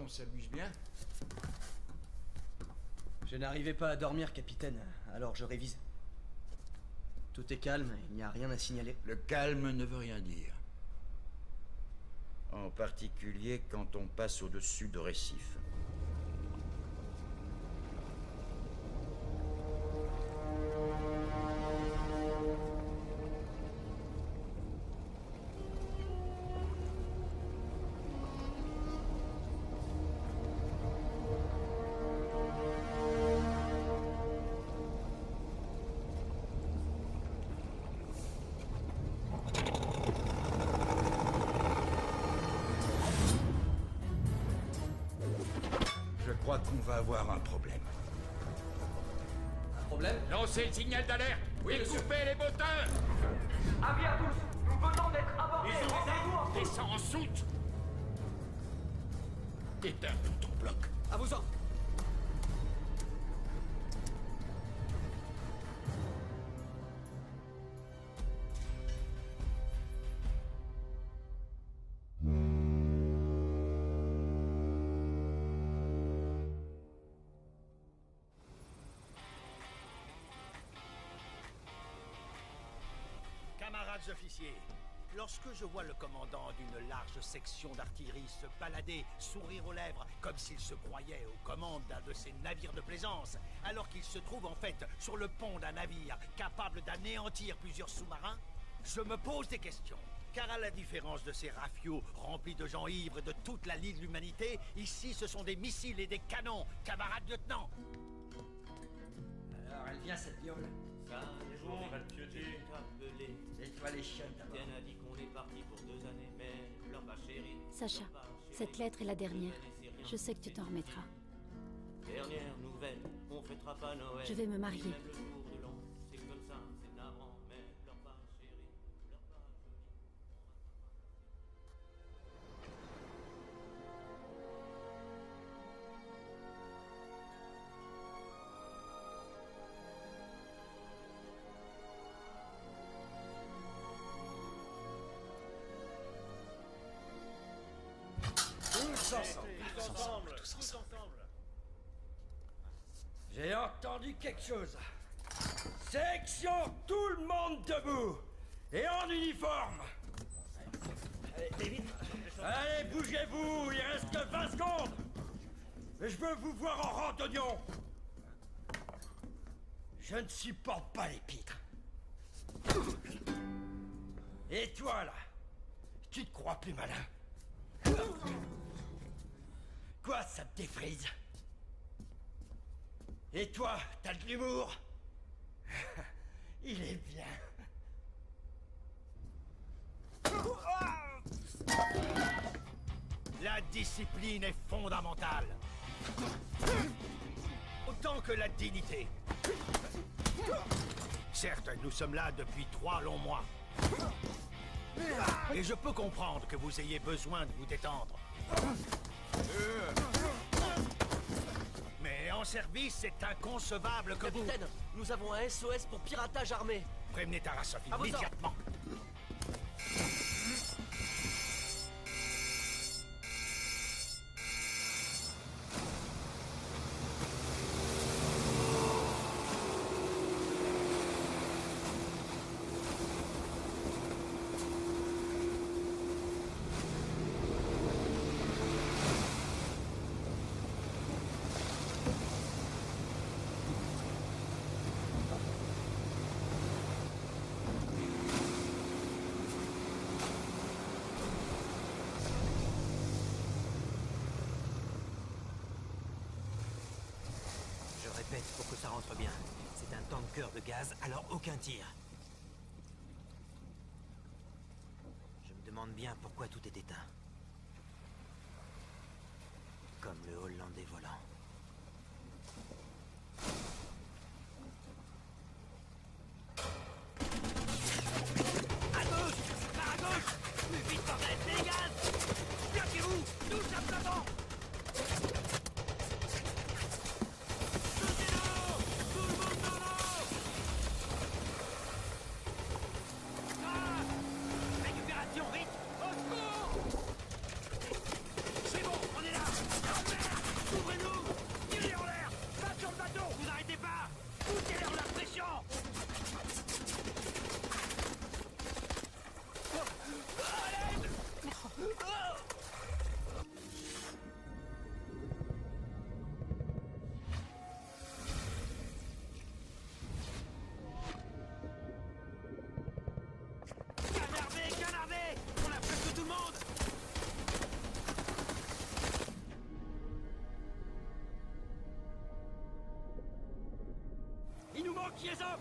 on s'amuse bien. Je n'arrivais pas à dormir, capitaine, alors je révise. Tout est calme, il n'y a rien à signaler. Le calme ne veut rien dire. En particulier quand on passe au-dessus de récifs. Je crois qu'on va avoir un problème. Un problème? Lancez le signal d'alerte. Oui, et monsieur. coupez les moteurs. Avis à tous, nous venons d'être abordés. Rendez-vous en route. Descends en soute. Éteins tout ton bloc. À vos ordres! Camarades officiers, lorsque je vois le commandant d'une large section d'artillerie se balader, sourire aux lèvres, comme s'il se croyait aux commandes d'un de ces navires de plaisance, alors qu'il se trouve en fait sur le pont d'un navire capable d'anéantir plusieurs sous-marins, je me pose des questions. Car à la différence de ces rafiaux remplis de gens ivres de toute la lie de l'humanité, ici ce sont des missiles et des canons, camarades lieutenants. Alors, elle vient cette viole. Ça, les Bon, journées, va te pioter. j'ai tout appelé. Et toi les chiottes d'abord. Tiens a dit qu'on est parti pour 2 années, mais pleure pas chérie. Sacha, pleure pas, chérie. cette lettre est la dernière. 2 années, c'est rien. Je sais que tu t'en remettras. Dernière nouvelle, on fêtera pas Noël. Je vais me marier. Même le jour de l'an, c'est comme ça, c'est navrant, mais pleure pas chérie, pleure pas jolie. Tous ensemble. Tous ensemble. Tous ensemble. J'ai entendu quelque chose. Section, tout le monde debout. Et en uniforme. Allez, bougez-vous, il reste que 20 secondes. Et je veux vous voir en rang d'oignon. Je ne supporte pas les pitres. Et toi, là, tu te crois plus malin? Quoi, ça te défrise? Et toi, t'as de l'humour? Il est bien. La discipline est fondamentale. Autant que la dignité. Certes, nous sommes là depuis 3 longs mois. Et je peux comprendre que vous ayez besoin de vous détendre. Mais en service, c'est inconcevable que vous... Capitaine, nous avons un SOS pour piratage armé. Prévenez Tarasov À vos ordres. immédiatement. Je répète pour que ça rentre bien. C'est un tanker de gaz, alors aucun tir. Je me demande bien pourquoi tout est éteint. Comme le Hollandais volant. À gauche! Par à gauche! Plus vite, bordel! C'est les gaz! Bloquez-vous! Tous à plat vent! Soutenez-nous! Tout le monde dans l'eau! Ah! Récupération, vite! Au secours! C'est bon, on est là! Bloquiez-en!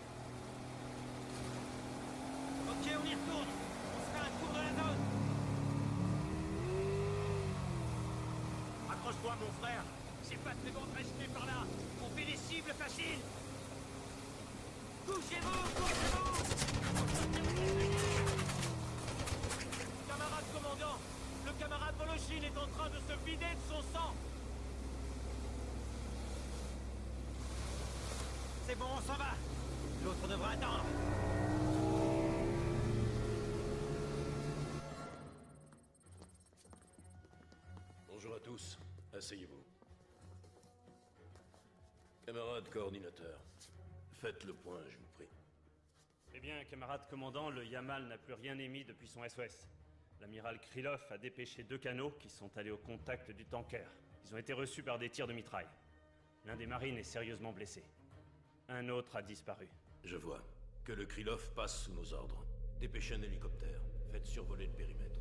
Ok, on y retourne. On se fait un tour de la zone. Accroche-toi, mon frère. C'est pas très bon de rester par là. On fait des cibles faciles. Couchez-vous, couchez-vous. Camarade commandant, le camarade Voloshin est en train de se vider de son sang. C'est bon, on s'en va. L'autre devra attendre. Bonjour à tous. Asseyez-vous. Camarade coordinateur, faites le point, je vous prie. Eh bien, camarade commandant, le Yamal n'a plus rien émis depuis son SOS. L'amiral Krylov a dépêché 2 canots qui sont allés au contact du tanker. Ils ont été reçus par des tirs de mitraille. L'un des marines est sérieusement blessé. Un autre a disparu. Je vois. Que le Krylov passe sous nos ordres. Dépêchez un hélicoptère. Faites survoler le périmètre.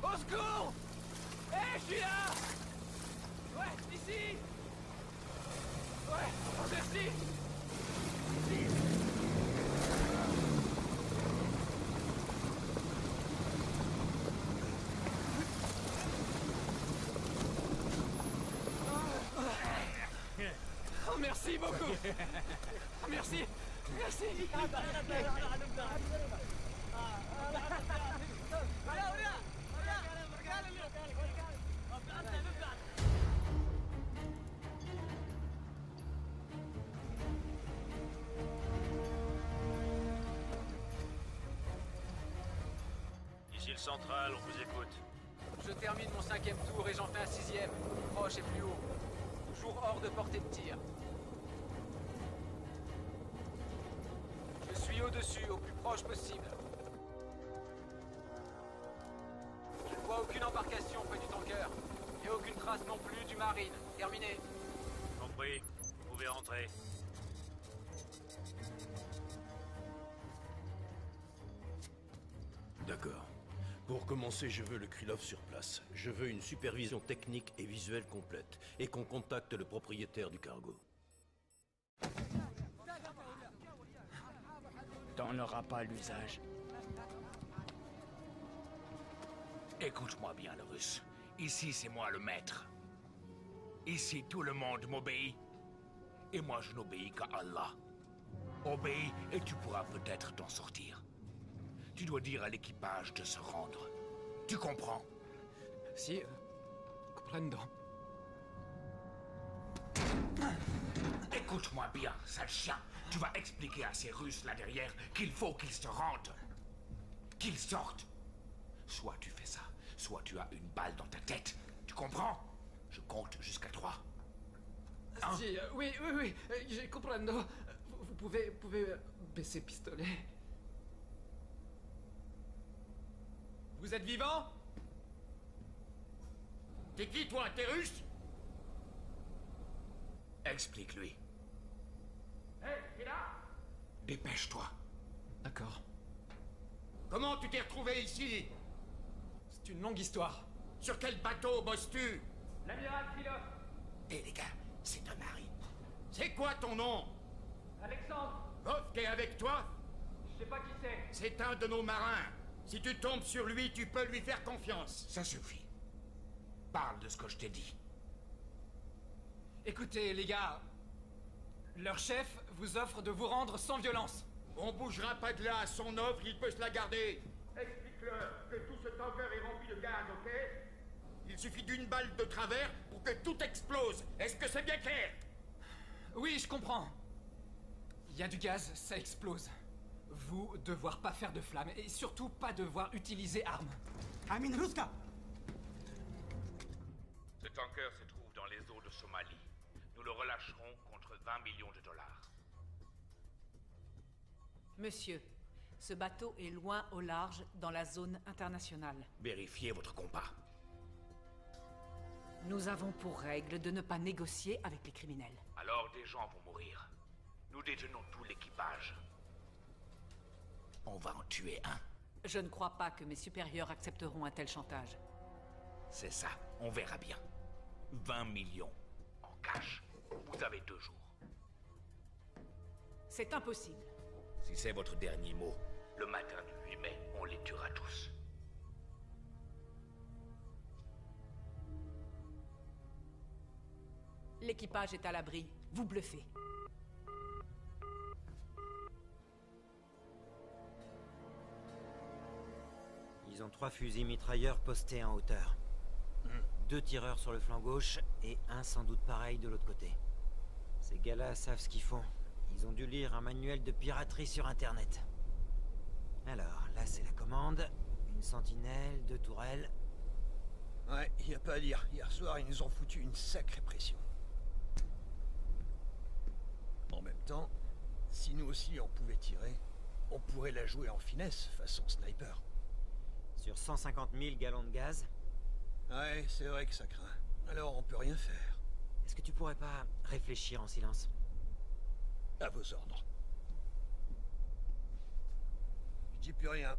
Au secours! Hé, je suis là! Ouais, ici! Ouais, merci! Oh, merci beaucoup! Merci! Merci! Ici le central, on vous écoute. Je termine mon 5e tour et j'en fais un 6e, plus proche et plus haut. Toujours hors de portée de tir. Je suis au-dessus, au plus proche possible. Je ne vois aucune embarcation près du tanker. Et aucune trace non plus du marine. Terminé. Compris. Vous pouvez rentrer. D'accord. Pour commencer, je veux le Krylov sur place. Je veux une supervision technique et visuelle complète. Et qu'on contacte le propriétaire du cargo. T'en auras pas l'usage. Écoute-moi bien, le russe. Ici, c'est moi le maître. Ici, tout le monde m'obéit. Et moi, je n'obéis qu'à Allah. Obéis et tu pourras peut-être t'en sortir. Tu dois dire à l'équipage de se rendre. Tu comprends? Si, comprendo. Écoute-moi bien, sale chien. Tu vas expliquer à ces Russes là derrière qu'il faut qu'ils se rendent. Qu'ils sortent. Soit tu fais ça, soit tu as une balle dans ta tête. Tu comprends? Je compte jusqu'à 3. Hein? Si, oui, je comprendo. Vous pouvez baisser pistolet. Vous êtes vivant? T'es qui, toi? T'es russe? Explique-lui. Hé, t'es là? Dépêche-toi. D'accord. Comment tu t'es retrouvé ici? C'est une longue histoire. Sur quel bateau bosses-tu? L'amiral Krylov. Eh les gars, c'est un marine. C'est quoi ton nom? Alexandre. Vovk est avec toi? Je sais pas qui c'est. C'est un de nos marins. Si tu tombes sur lui, tu peux lui faire confiance. Ça suffit. Parle de ce que je t'ai dit. Écoutez, les gars. Leur chef vous offre de vous rendre sans violence. On bougera pas de là. Son offre, il peut se la garder. Explique-leur que tout ce tanker est rempli de gaz, ok? Il suffit d'une balle de travers pour que tout explose. Est-ce que c'est bien clair? Oui, je comprends. Il y a du gaz, ça explose. Vous, devoir pas faire de flammes, et surtout pas devoir utiliser armes. Amin Ruska. Ce tanker se trouve dans les eaux de Somalie. nous le relâcherons contre 20 millions de dollars. Monsieur, ce bateau est loin au large dans la zone internationale. Vérifiez votre compas. Nous avons pour règle de ne pas négocier avec les criminels. Alors des gens vont mourir. Nous détenons tout l'équipage. On va en tuer un. Je ne crois pas que mes supérieurs accepteront un tel chantage. C'est ça, on verra bien. 20 millions en cash. Vous avez 2 jours. C'est impossible. Si c'est votre dernier mot, le matin du 8 mai, on les tuera tous. L'équipage est à l'abri. Vous bluffez. Ils ont 3 fusils mitrailleurs postés en hauteur. 2 tireurs sur le flanc gauche et un sans doute pareil de l'autre côté. Ces gars-là savent ce qu'ils font. Ils ont dû lire un manuel de piraterie sur Internet. Alors, là c'est la commande. Une sentinelle, 2 tourelles. Ouais, y a pas à dire. Hier soir, ils nous ont foutu une sacrée pression. En même temps, si nous aussi on pouvait tirer, on pourrait la jouer en finesse, façon sniper. Sur 150 000 gallons de gaz. Ouais, c'est vrai que ça craint. Alors on peut rien faire. Est-ce que tu pourrais pas réfléchir en silence? À vos ordres. Je dis plus rien.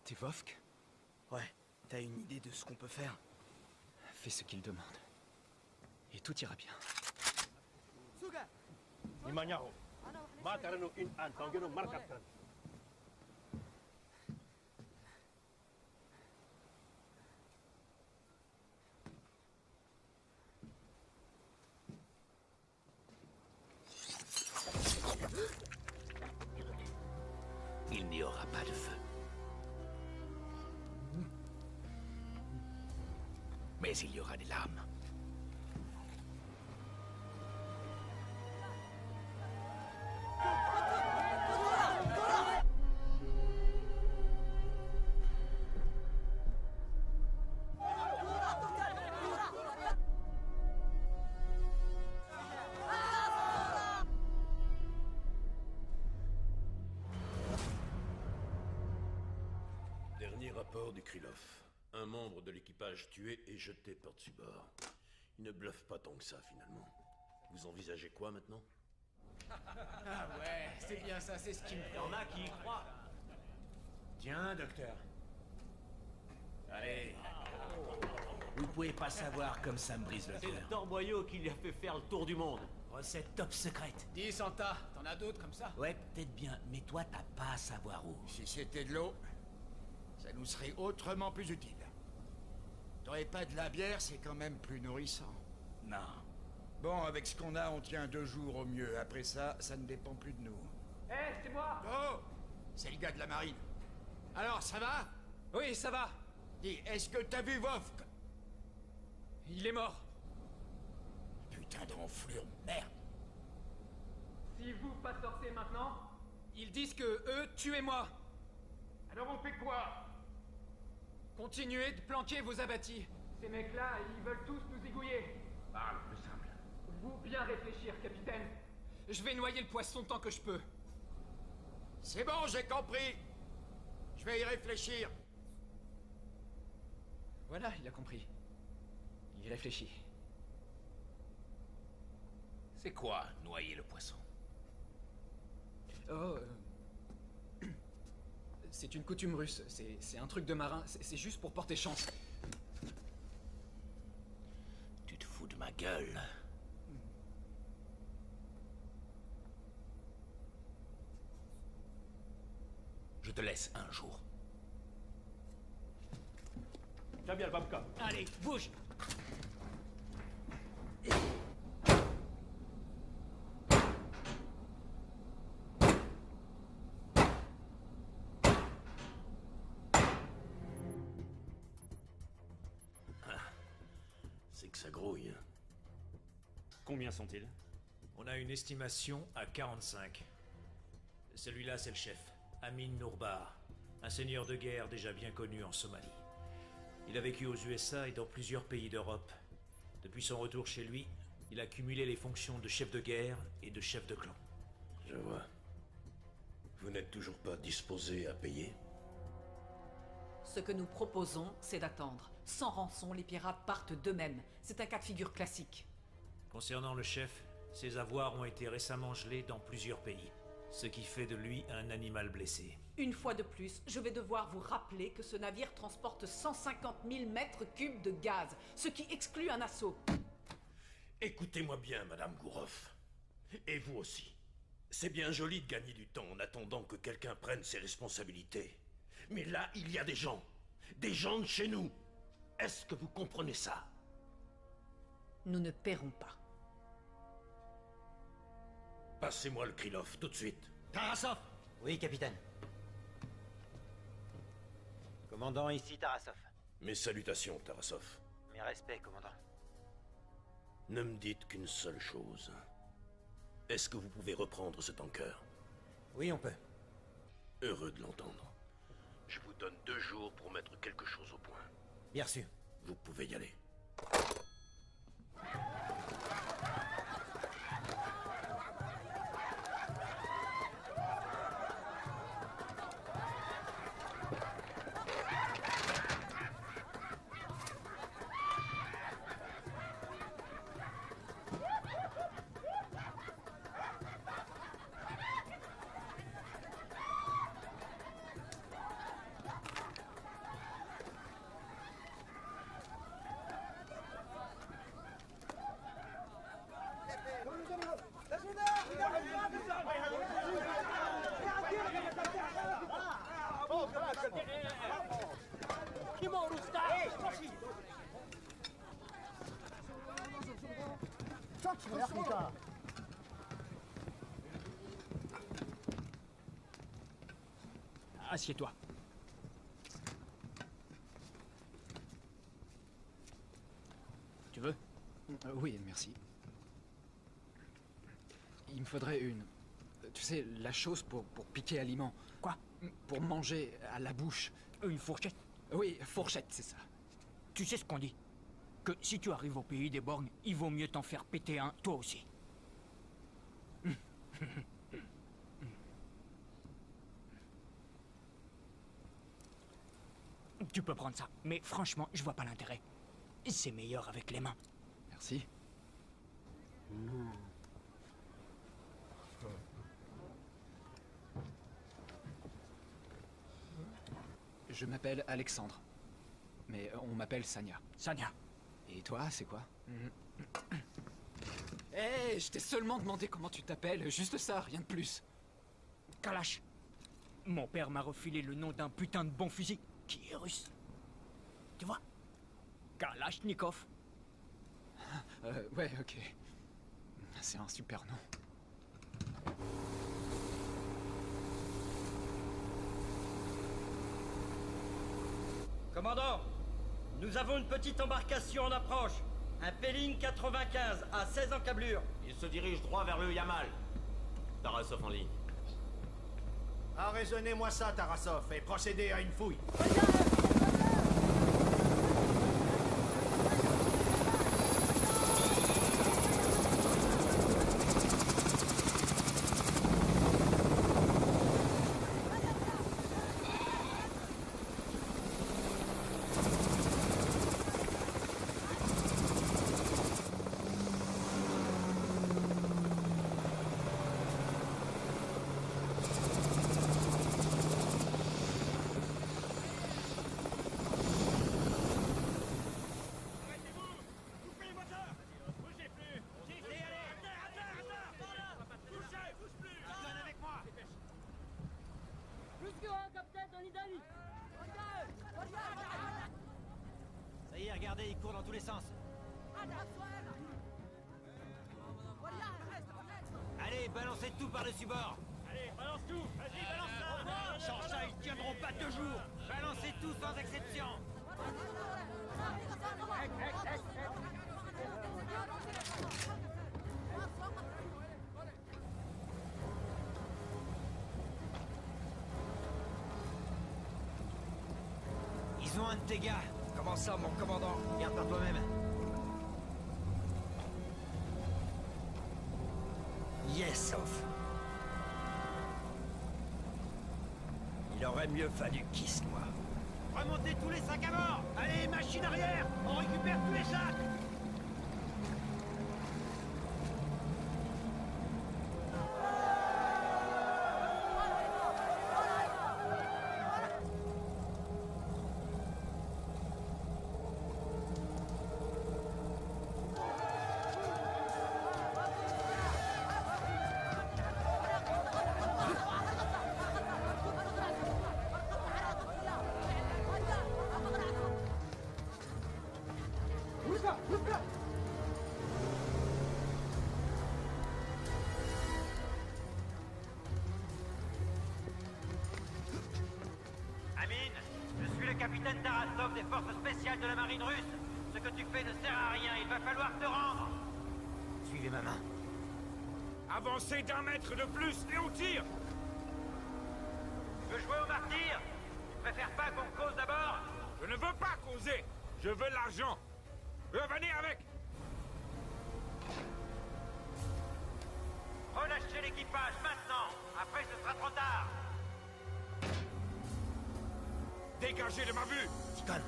T'es Vovk? Ouais, t'as une idée de ce qu'on peut faire? Fais ce qu'il demande. Et tout ira bien. Il n'y aura pas de feu. Mais il y aura des larmes. Dernier rapport du Krylov. Un membre de l'équipage tué et jeté par-dessus bord. Il ne bluffe pas tant que ça, finalement. Vous envisagez quoi, maintenant? Ah ouais, c'est bien ça, c'est ce qui me fait. Y'en a qui y croient. Tiens, docteur. Allez. Vous pouvez pas savoir comme ça me brise le C'est le cœur. torboyau qui lui a fait faire le tour du monde. Recette top secrète. Dis Santa, t'en as d'autres comme ça? Ouais, peut-être bien, mais toi t'as pas à savoir où. Si c'était de l'eau, ça nous serait autrement plus utile. T'aurais pas de la bière, c'est quand même plus nourrissant. Non. Bon, avec ce qu'on a, on tient 2 jours au mieux. Après ça, ça ne dépend plus de nous. Hé, c'est moi! Oh! C'est le gars de la marine. Alors, ça va? Oui, ça va. Dis, est-ce que t'as vu Vovk? Il est mort. Putain d'enflure, merde! Si vous pas sortez maintenant, ils disent que eux, tuez-moi. Alors on fait quoi? Continuez de planquer vos abattis. Ces mecs-là, ils veulent tous nous zigouiller. Parle plus simple. Vous bien réfléchir, capitaine. Je vais noyer le poisson tant que je peux. C'est bon, j'ai compris. Je vais y réfléchir. Voilà, il a compris. Il réfléchit. C'est quoi, noyer le poisson? Oh... C'est une coutume russe. C'est un truc de marin. C'est juste pour porter chance. Tu te fous de ma gueule. Je te laisse un jour. Tiens bien le babka. Allez, bouge. C'est que ça grouille. Combien sont-ils? On a une estimation à 45. Celui-là, c'est le chef, Amin Nourbar, un seigneur de guerre déjà bien connu en Somalie. Il a vécu aux USA et dans plusieurs pays d'Europe. Depuis son retour chez lui, il a cumulé les fonctions de chef de guerre et de chef de clan. Je vois. Vous n'êtes toujours pas disposé à payer? Ce que nous proposons, c'est d'attendre. Sans rançon, les pirates partent d'eux-mêmes. C'est un cas de figure classique. Concernant le chef, ses avoirs ont été récemment gelés dans plusieurs pays, ce qui fait de lui un animal blessé. Une fois de plus, je vais devoir vous rappeler que ce navire transporte 150 000 mètres cubes de gaz, ce qui exclut un assaut. Écoutez-moi bien, Madame Gouroff. Et vous aussi. C'est bien joli de gagner du temps en attendant que quelqu'un prenne ses responsabilités. Mais là, il y a des gens de chez nous. Est-ce que vous comprenez ça? Nous ne paierons pas. Passez-moi le Krylov, tout de suite. Tarasov! Oui, capitaine. Commandant, ici Tarasov. Mes salutations, Tarasov. Mes respects, commandant. Ne me dites qu'une seule chose. Est-ce que vous pouvez reprendre ce tanker? Oui, on peut. Heureux de l'entendre. Je vous donne 2 jours pour mettre quelque chose au point. Bien sûr. Vous pouvez y aller. Assieds-toi. Tu veux? Oui, merci. Il me faudrait une... Tu sais, la chose pour piquer aliments. Quoi? Pour manger à la bouche. Une fourchette? Oui, fourchette, c'est ça. Tu sais ce qu'on dit? Que si tu arrives au pays des borgnes, il vaut mieux t'en faire péter un, toi aussi. Tu peux prendre ça, mais franchement, je vois pas l'intérêt. C'est meilleur avec les mains. Merci. Je m'appelle Alexandre. Mais on m'appelle Sanya. Sanya. Et toi, c'est quoi? Hé, je t'ai seulement demandé comment tu t'appelles, juste ça, rien de plus. Kalash. Mon père m'a refilé le nom d'un putain de bon fusil qui est russe. Tu vois? Kalachnikov. Ouais, ok. C'est un super nom. Commandant, nous avons une petite embarcation en approche. Un Pelling 95 à 16 encablures. Il se dirige droit vers le Yamal. Tarasov en ligne. Arraisonnez-moi ça, Tarasov, et procédez à une fouille. Ça y est, regardez, il court dans tous les sens. Allez, balancez tout par-dessus bord. Allez, balance tout. Vas-y, balance ça. Sans ça, ils tiendront pas 2 jours. Balancez tout sans exception. Ils ont un de tes gars. Comment ça, mon commandant? Regarde par toi-même. Yes, off. Il aurait mieux fallu qu'il se noie. Remontez tous les sacs à bord. Allez, machine arrière. On récupère tous les sacs. Amine, je suis le capitaine Tarasov des forces spéciales de la marine russe. Ce que tu fais ne sert à rien, il va falloir te rendre. Suivez ma main. Avancez d'1 mètre de plus et on tire. Tu veux jouer au martyr? Tu préfères pas qu'on cause d'abord? Je ne veux pas causer. Je veux l'argent. Revenez avec. Relâchez l'équipage maintenant. Après, ce sera trop tard. Dégagez de ma vue. Ticone.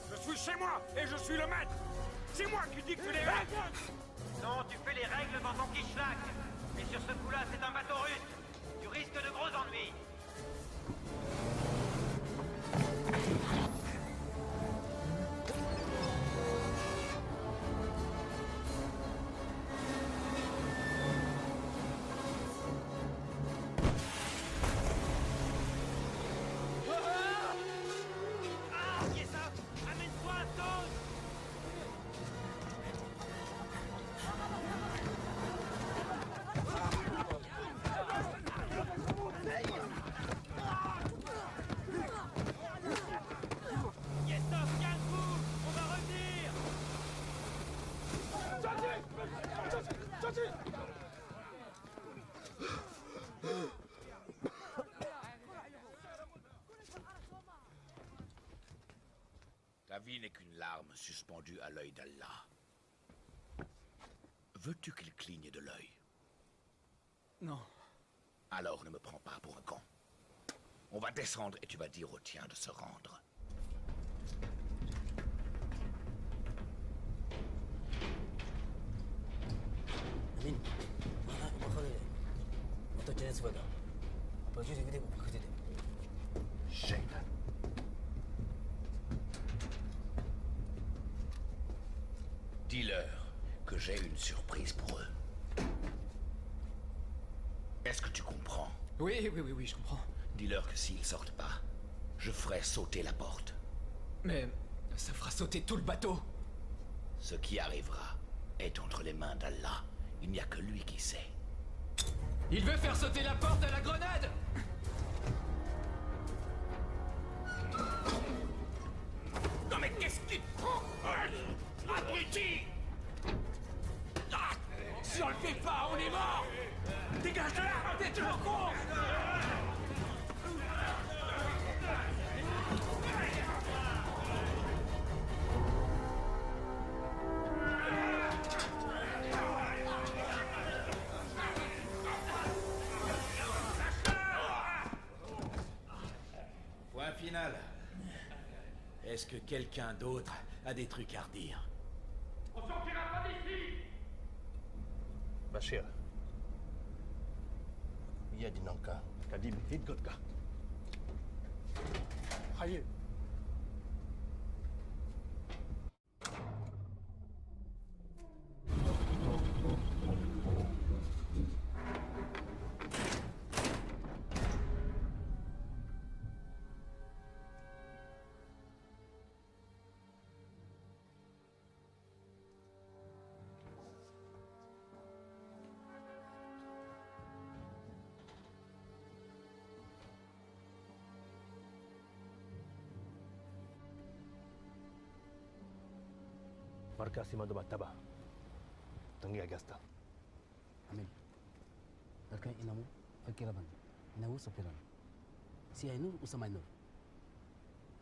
Je suis chez moi et je suis le maître. C'est moi qui dicte les règles. Non, tu fais les règles dans ton Kishlak. Mais sur ce coup-là, c'est un bateau russe. Tu risques de gros ennuis. Ta vie n'est qu'une larme suspendue à l'œil d'Allah. Veux-tu qu'il cligne de l'œil? Non. Alors ne me prends pas pour un con. On va descendre et tu vas dire au tien de se rendre. Amin, mana bakal ini? Atau jenis sebagainya? Apa sih gede bukan gede? Shayna. Dis-leur que j'ai une surprise pour eux. Est-ce que tu comprends? Oui, je comprends. Dis-leur que s'ils sortent pas, je ferai sauter la porte. Mais ça fera sauter tout le bateau. Ce qui arrivera est entre les mains d'Allah. Il n'y a que lui qui sait. Il veut faire sauter la porte à la grenade! Non mais qu'est-ce qu'il prend? Abruti! Ah, si on le fait pas, on est mort! Dégage de là! T'es toujours con! Point final. Est-ce que quelqu'un d'autre a des trucs à redire? On sortira pas d'ici! Bashir. Iya dinangka kadi hidgot ka. Haye. Markas Imado Bataba. Tangi Agasta. Amin. Dalkan inamu fakiraban. Inawu sopiran. Si Ainur usama Ainur.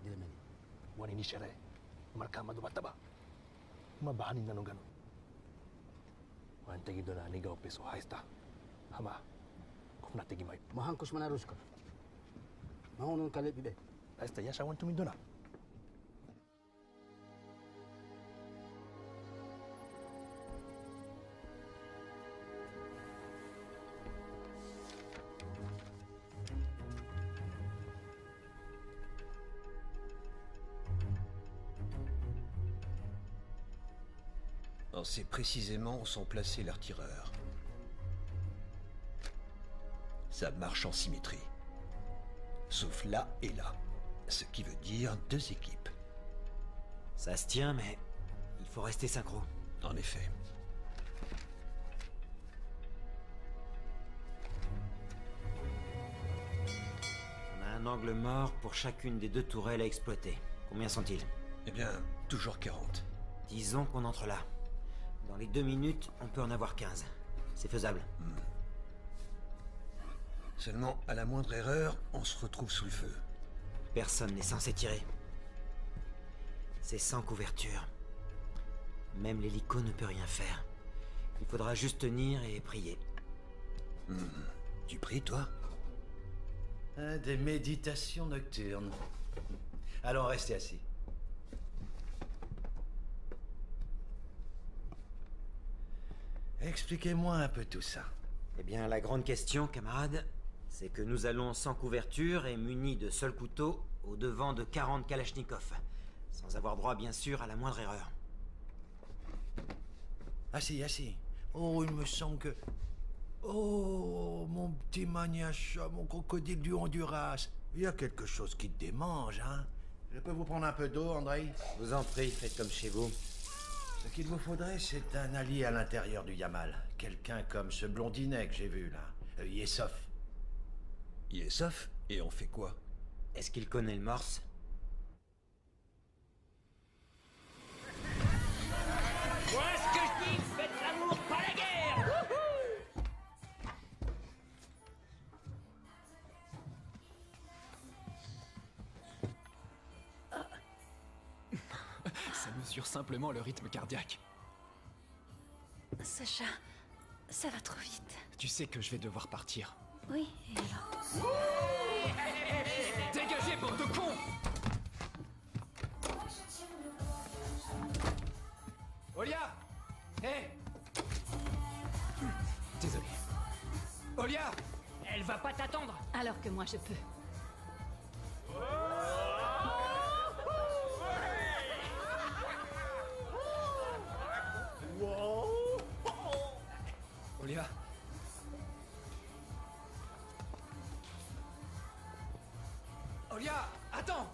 Dilemani. Wan ini syare. Marka Mado Bataba. Mabahani nanu ganu. Wan tegi dona niga opeso haista. Hama. Kufna tegi mai. Mahangkus manaruska. Mahonun kalit bibe. Haista ya shawan tumi dona. On sait précisément où sont placés leurs tireurs. Ça marche en symétrie. Sauf là et là. Ce qui veut dire 2 équipes. Ça se tient, mais il faut rester synchro. En effet. On a un angle mort pour chacune des 2 tourelles à exploiter. Combien sont-ils? Eh bien, toujours 40. Disons qu'on entre là. Dans les 2 minutes, on peut en avoir 15. C'est faisable. Seulement, à la moindre erreur, on se retrouve sous le feu. Personne n'est censé tirer. C'est sans couverture. Même l'hélico ne peut rien faire. Il faudra juste tenir et prier. Tu pries, toi? Des méditations nocturnes. Allons, restez assis. Expliquez-moi un peu tout ça. Eh bien, la grande question, camarade, c'est que nous allons sans couverture et munis de seuls couteaux au devant de 40 Kalachnikov. Sans avoir droit, bien sûr, à la moindre erreur. Assis, assis. Oh, il me semble que... Oh, mon petit maniacha, mon crocodile du Honduras. Il y a quelque chose qui te démange, hein? Je peux vous prendre un peu d'eau, Andrei? Je vous en prie, faites comme chez vous. Ce qu'il vous faudrait, c'est un allié à l'intérieur du Yamal. Quelqu'un comme ce blondinet que j'ai vu, là. Yesov. Yesov? Et on fait quoi? Est-ce qu'il connaît le morse? Voilà ce que je dis, faites l'amour, pas la guerre. Ça mesure simplement le rythme cardiaque. Sacha, ça va trop vite. Tu sais que je vais devoir partir. Oui, et alors? Dégagez, bande de cons! Olia! Hé! Désolé. Olia! Elle va pas t'attendre. Alors que moi je peux. Olia! Olia! Attends!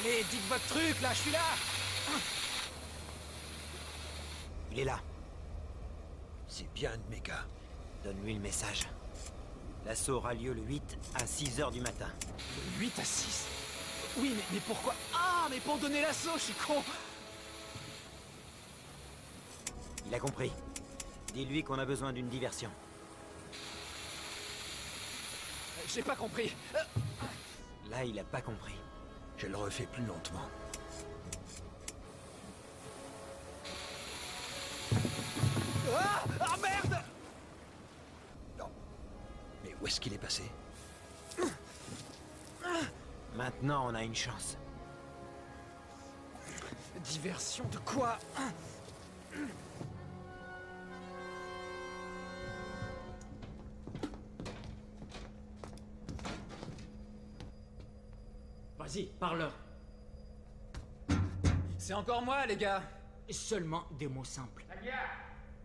Allez, dites votre truc, là, je suis là. Il est là. C'est bien un de mes gars. Donne-lui le message. L'assaut aura lieu le 8 à 6 heures du matin. Le 8 à 6? Oui, mais pourquoi? Ah, mais pour donner l'assaut, je suis con. Il a compris. Dis-lui qu'on a besoin d'une diversion. J'ai pas compris. Là, il a pas compris. Je le refais plus lentement. Ah merde! Non. Mais où est-ce qu'il est passé? Maintenant, on a une chance. Diversion de quoi? Vas-y, parle-leur. C'est encore moi, les gars. Seulement des mots simples.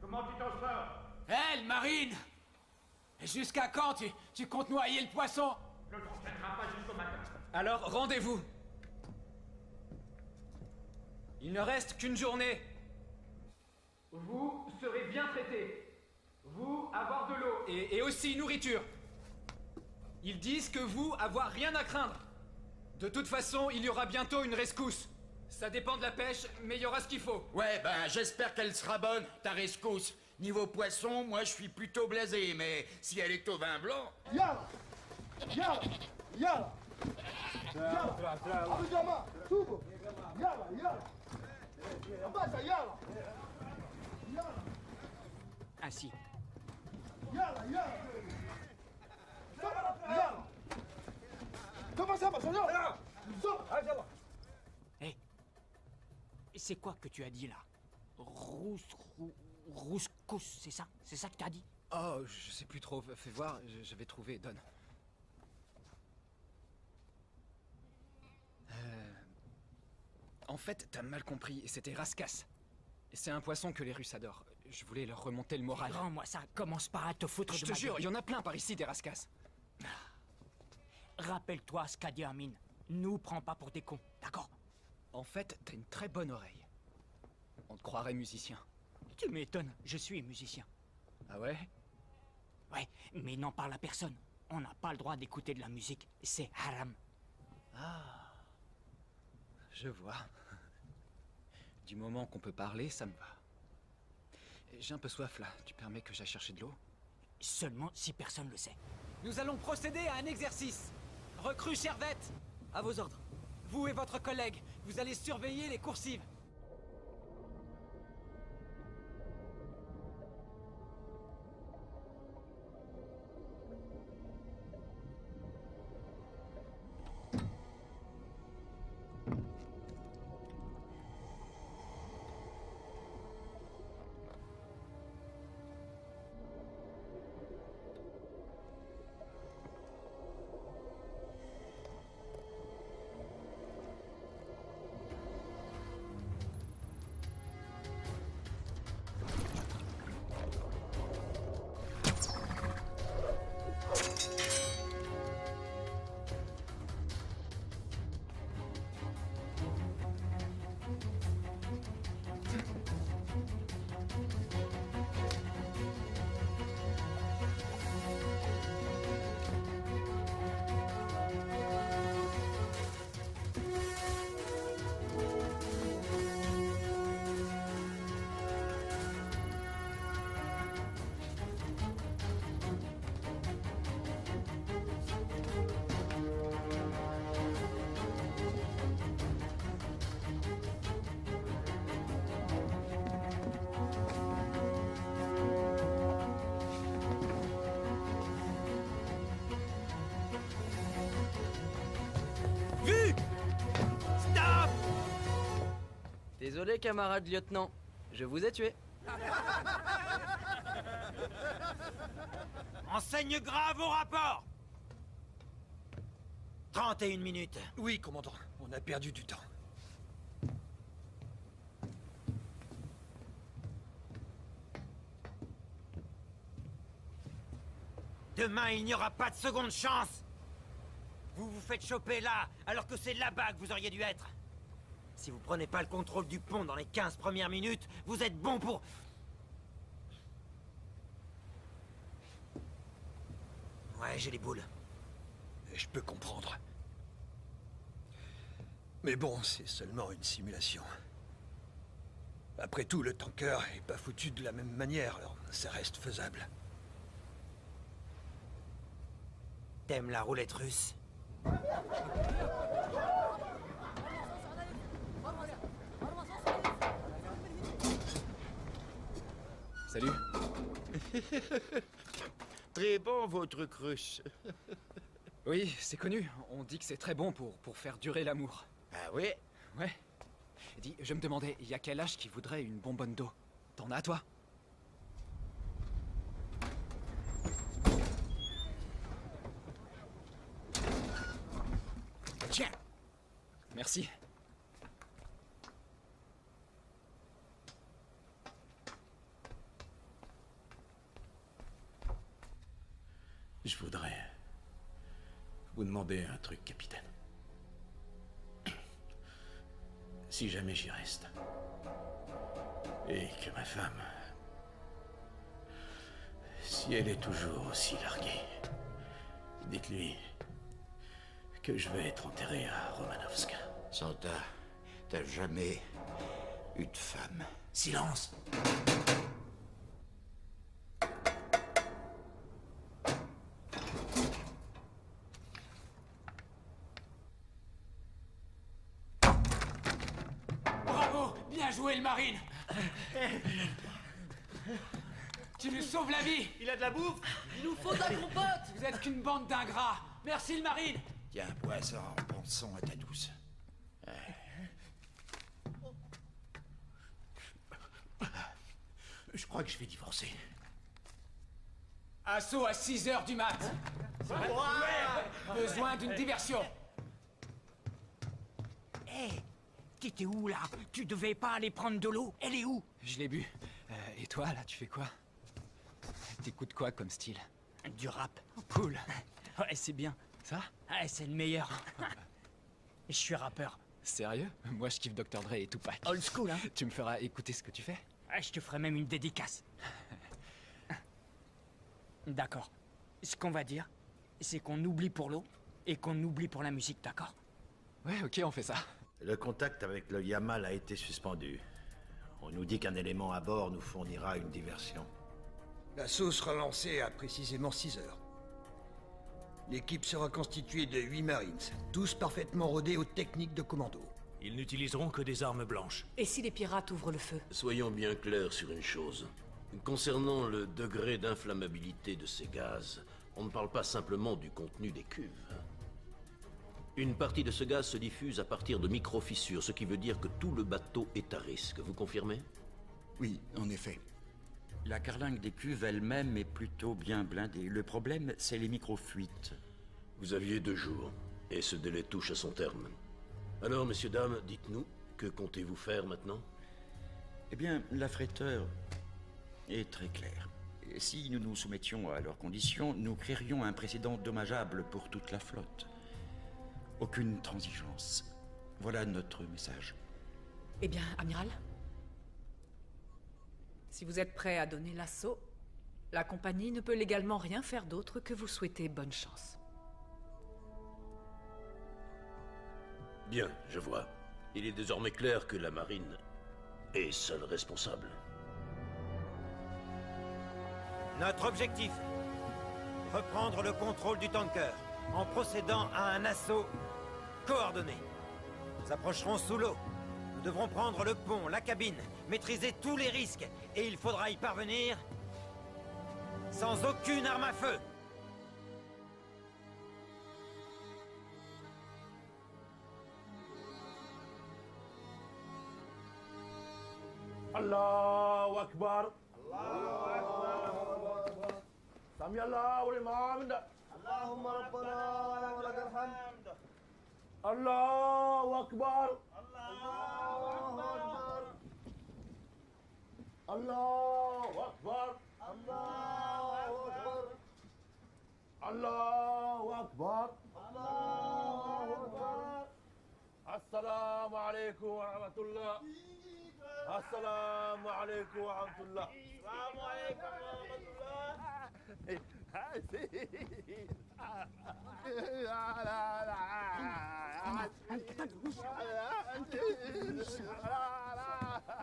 Comment tu t'en sors? Hé, le marine! Jusqu'à quand tu comptes noyer le poisson? Je ne t'entraînerai pas jusqu'au matin. Alors, rendez-vous. Il ne reste qu'une journée. Vous serez bien traités. Vous, avoir de l'eau. Et aussi nourriture. Ils disent que vous, avoir rien à craindre. De toute façon, il y aura bientôt une rescousse. Ça dépend de la pêche, mais il y aura ce qu'il faut. Ouais, ben, j'espère qu'elle sera bonne, ta rescousse. Niveau poisson, moi, je suis plutôt blasé, mais si elle est au vin blanc... Yalla! Yalla! Yalla! Yalla! Abu Jama! Subo! Yalla! Yalla! Abasa! Yalla! Yalla! Ainsi. Yalla! Yalla! Yalla! Comment ça va, Seigneur? Hé, c'est quoi que tu as dit là? Rouscous, c'est ça? C'est ça que t'as dit? Oh, je sais plus trop. Fais voir, j'avais trouvé. Donne. En fait, t'as mal compris. C'était Raskas. C'est un poisson que les Russes adorent. Je voulais leur remonter le moral. Rends-moi ça. Commence pas à te foutre Je de te ma jure, gueule. il y en a plein par ici, des Raskas. Rappelle-toi ce qu'a dit Hermine. Nous prends pas pour des cons, d'accord? En fait, t'as une très bonne oreille. On te croirait musicien. Tu m'étonnes, je suis musicien. Ah ouais? Ouais, mais n'en parle à personne. On n'a pas le droit d'écouter de la musique. C'est haram. Ah. Je vois. Du moment qu'on peut parler, ça me va. J'ai un peu soif là. Tu permets que j'aille chercher de l'eau? Seulement si personne le sait. Nous allons procéder à un exercice. Recrue Chervette, à vos ordres. Vous et votre collègue, vous allez surveiller les coursives. Désolé, camarade lieutenant. Je vous ai tué. Enseigne grave au rapport! 31 minutes. Oui, commandant. On a perdu du temps. Demain, il n'y aura pas de seconde chance. Vous vous faites choper là, alors que c'est là-bas que vous auriez dû être. Si vous prenez pas le contrôle du pont dans les 15 premières minutes, vous êtes bon pour... Ouais, j'ai les boules. Je peux comprendre. Mais bon, c'est seulement une simulation. Après tout, le tanker est pas foutu de la même manière, alors ça reste faisable. T'aimes la roulette russe? Salut. Très bon, votre cruche. Oui, c'est connu. On dit que c'est très bon pour faire durer l'amour. Ah oui? Ouais. Dis, je me demandais, il y a quel âge qui voudrait une bonbonne d'eau? T'en as, toi? Tiens. Merci. Je voudrais vous demander un truc, capitaine. Si jamais j'y reste, et que ma femme, si elle est toujours aussi larguée, dites-lui que je vais être enterré à Romanovsk. Santa, t'as jamais eu de femme. Silence! Bravo! Bien joué, le marine! Tu nous sauves la vie! Il a de la bouffe! Il nous faut de la compote! Vous êtes qu'une bande d'ingrats! Merci, le marine! Tiens, bois ça en pensant à ta douce. Je crois que je vais divorcer. Assaut à 6h du mat! Besoin d'une diversion! Hé, t'étais où là? Tu devais pas aller prendre de l'eau? Elle est où? Je l'ai bu. Et toi, là, tu fais quoi? T'écoutes quoi comme style? Du rap. Cool. Ouais, c'est bien. Ça? Ouais, c'est le meilleur. Je suis rappeur. Sérieux? Moi, je kiffe Dr. Dre et Tupac. Old school, hein? Tu me feras écouter ce que tu fais? Ouais, je te ferai même une dédicace. D'accord. Ce qu'on va dire, c'est qu'on oublie pour l'eau et qu'on oublie pour la musique, d'accord? Ouais, ok, on fait ça. Le contact avec le Yamal a été suspendu. On nous dit qu'un élément à bord nous fournira une diversion. L'assaut sera lancé à précisément 6 heures. L'équipe sera constituée de 8 Marines, tous parfaitement rodés aux techniques de commando. Ils n'utiliseront que des armes blanches. Et si les pirates ouvrent le feu? Soyons bien clairs sur une chose. Concernant le degré d'inflammabilité de ces gaz, on ne parle pas simplement du contenu des cuves. Une partie de ce gaz se diffuse à partir de micro-fissures, ce qui veut dire que tout le bateau est à risque. Vous confirmez? Oui, en effet. La carlingue des cuves elle-même est plutôt bien blindée. Le problème, c'est les micro-fuites. Vous aviez 2 jours, et ce délai touche à son terme. Alors, messieurs, dames, dites-nous, que comptez-vous faire maintenant? Eh bien, l'affréteur est très clair. Si nous nous soumettions à leurs conditions, nous créerions un précédent dommageable pour toute la flotte. Aucune transigence. Voilà notre message. Eh bien, amiral, si vous êtes prêt à donner l'assaut, la compagnie ne peut légalement rien faire d'autre que vous souhaiter bonne chance. Bien, je vois. Il est désormais clair que la marine est seule responsable. Notre objectif, reprendre le contrôle du tanker en procédant à un assaut coordonné. Nous approcherons sous l'eau. Nous devrons prendre le pont, la cabine, maîtriser tous les risques. Et il faudra y parvenir sans aucune arme à feu. Allahu Akbar. Allahu Akbar. Sami Allahu liman hamdah. Allahumma rabbana wa lakal hamd. Allahu Akbar. Allahu Akbar. Allahu Akbar. Allahu Akbar. Allahu Akbar. السلام عليكم ورحمة الله. السلام عليكم ورحمة الله. السلام عليكم ورحمة الله.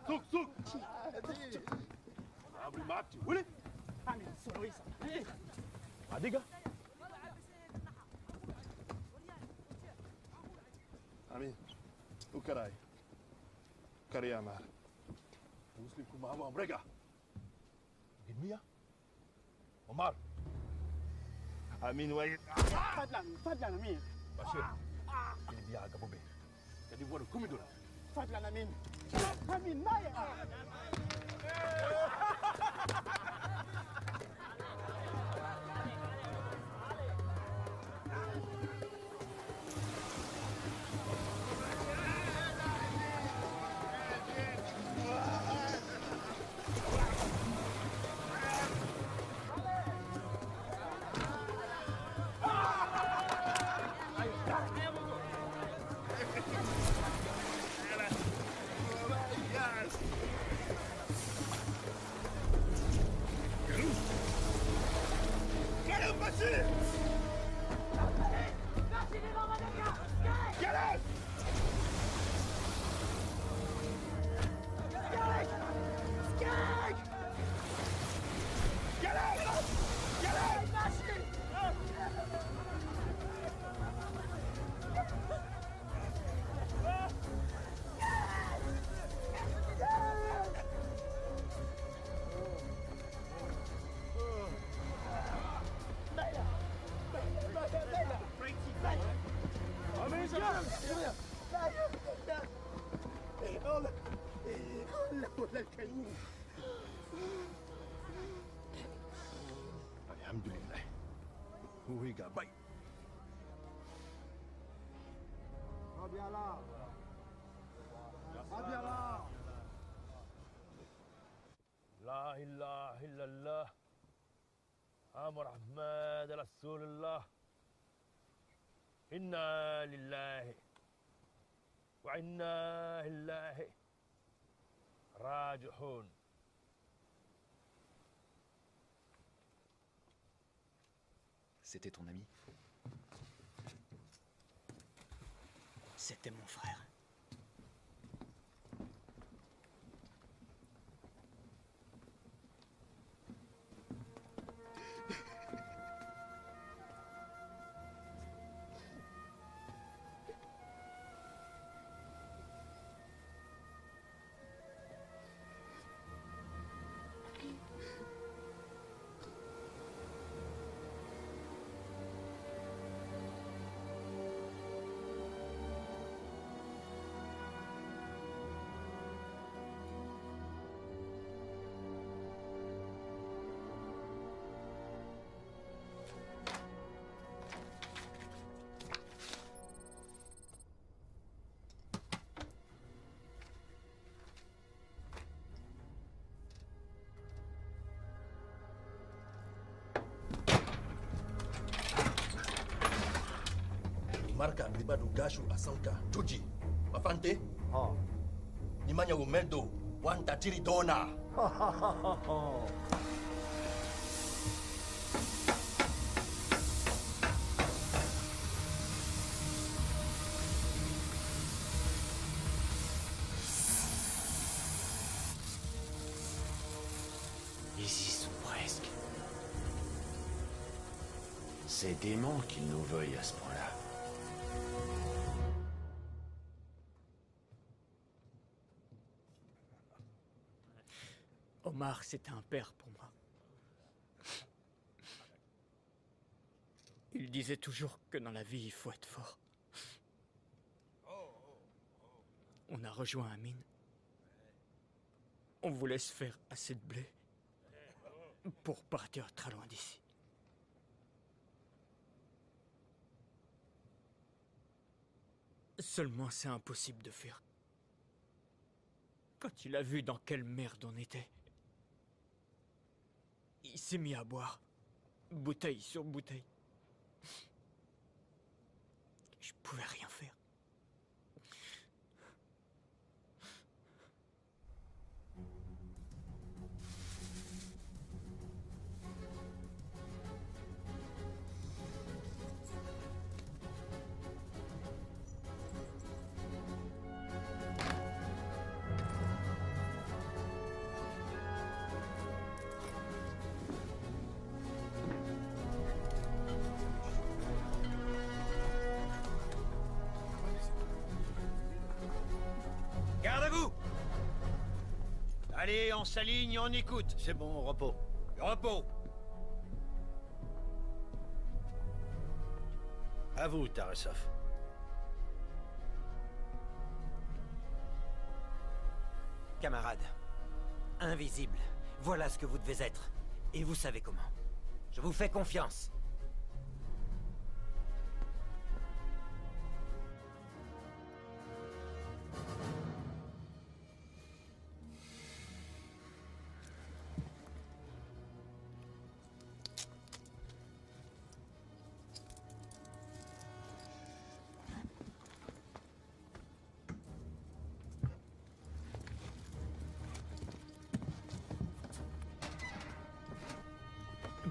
سوق سوق. قبل ما أبكي ولد. عديقة. Amin, o carai. Caria mar. Muslim kuma hawa amrega. Gimia? Omar. Amin wai. Fadlan Amin. Bashir. Ini biar agak bobe. Jadi buat kumi dulu. Fadlan Amin. Amin Maya. Alhamdulillah. Huwiga baik. Abiala. Abiala. La ilaha illallah. Muhammad Rasulullah. Inna lillahi wa inna ilaihi raji'un. C'était ton ami? C'était mon frère. Marca mlibado gashu asanka tuji mafante nimanya umendo wantatiri dona. Ils y sont presque. C'est dément qu'ils nous veuillent à ce point-là. Omar, c'était un père pour moi. Il disait toujours que dans la vie, il faut être fort. On a rejoint Amin. On voulait se faire assez de blé pour partir très loin d'ici. Seulement, c'est impossible de fuir. Quand il a vu dans quelle merde on était, il s'est mis à boire, bouteille sur bouteille. Je pouvais rien faire. Allez, on s'aligne, on écoute. C'est bon, repos. Repos. À vous, Tarasov. Camarades, invisible, voilà ce que vous devez être. Et vous savez comment. Je vous fais confiance.